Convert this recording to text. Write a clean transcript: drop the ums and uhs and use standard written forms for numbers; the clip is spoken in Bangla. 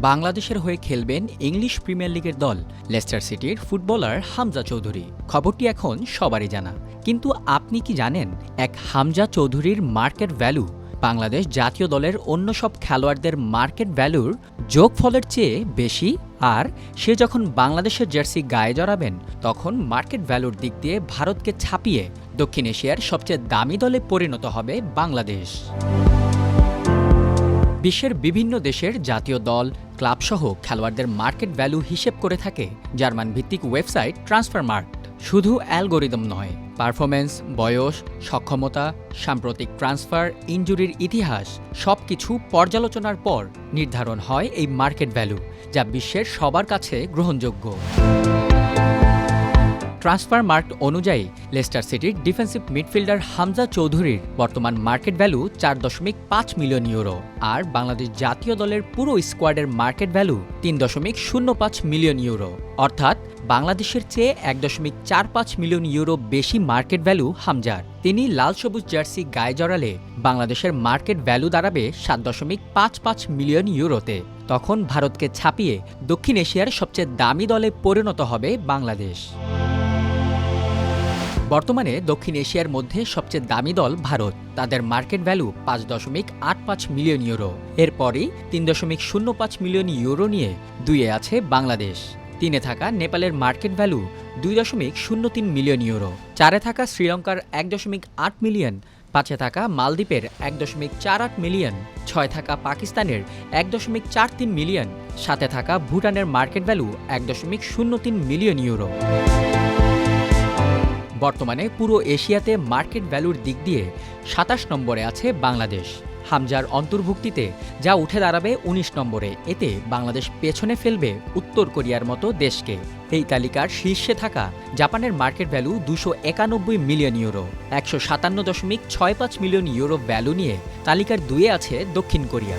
বাংলাদেশের হয়ে খেলবেন ইংলিশ প্রিমিয়ার লিগের দল লেস্টার সিটির ফুটবলার হামজা চৌধুরী। খবরটি এখন সবারই জানা, কিন্তু আপনি কি জানেন এক হামজা চৌধুরীর মার্কেট ভ্যালু বাংলাদেশ জাতীয় দলের অন্য সব খেলোয়াড়দের মার্কেট ভ্যালুর যোগফলের চেয়ে বেশি? আর সে যখন বাংলাদেশের জার্সি গায়ে জড়াবেন তখন মার্কেট ভ্যালুর দিক দিয়ে ভারতকে ছাপিয়ে দক্ষিণ এশিয়ার সবচেয়ে দামি দলে পরিণত হবে বাংলাদেশ। বিশ্বের বিভিন্ন দেশের জাতীয় দল, ক্লাবসহ খেলোয়াড়দের মার্কেট ভ্যালু হিসেব করে থাকে জার্মান ভিত্তিক ওয়েবসাইট ট্রান্সফারমার্কট। শুধু অ্যালগোরিদম নয়, পারফরমেন্স, বয়স, সক্ষমতা, সাম্প্রতিক ট্রান্সফার, ইনজুরির ইতিহাস সবকিছু পর্যালোচনার পর নির্ধারণ হয় এই মার্কেট ভ্যালু, যা বিশ্বের সবার কাছে গ্রহণযোগ্য। ট্রান্সফারমার্কট অনুযায়ী লেস্টার সিটির ডিফেন্সিভ মিডফিল্ডার হামজা চৌধুরীর বর্তমান মার্কেট ভ্যালু 4.5 মিলিয়ন ইউরো, আর বাংলাদেশ জাতীয় দলের পুরো স্কোয়াডের মার্কেট ভ্যালু 3.05 মিলিয়ন ইউরো। অর্থাৎ বাংলাদেশের চেয়ে 1.45 মিলিয়ন ইউরো বেশি মার্কেট ভ্যালু হামজার। তিনি লাল সবুজ জার্সি গায়ে জড়ালে বাংলাদেশের মার্কেট ভ্যালু দাঁড়াবে 7.55 মিলিয়ন ইউরোতে। তখন ভারতকে ছাপিয়ে দক্ষিণ এশিয়ার সবচেয়ে দামি দলে পরিণত হবে বাংলাদেশ। বর্তমানে দক্ষিণ এশিয়ার মধ্যে সবচেয়ে দামি দল ভারত। তাদের মার্কেট ভ্যালু 5.85 মিলিয়ন ইউরো। এরপরই 3.05 মিলিয়ন ইউরো নিয়ে 2-এ আছে বাংলাদেশ। 3-এ থাকা নেপালের মার্কেট ভ্যালু 2.03 মিলিয়ন ইউরো। 4-এ থাকা শ্রীলঙ্কার 1.8 মিলিয়ন। 5-এ থাকা মালদ্বীপের 1.48 মিলিয়ন। 6-এ থাকা পাকিস্তানের 1.43 মিলিয়ন। 7-এ থাকা ভুটানের মার্কেট ভ্যালু 1.03 মিলিয়ন ইউরো। বর্তমানে পুরো এশিয়াতে মার্কেট ভ্যালুর দিক দিয়ে 27 নম্বরে আছে বাংলাদেশ। হামজার অন্তর্ভুক্তিতে যা উঠে দাঁড়াবে 19 নম্বরে। এতে বাংলাদেশ পেছনে ফেলবে উত্তর কোরিয়ার মতো দেশকে। এই তালিকার শীর্ষে থাকা জাপানের market value 291 million euro. 157.65 million euro value নিয়ে তালিকার 2-এ আছে দক্ষিণ কোরিয়া।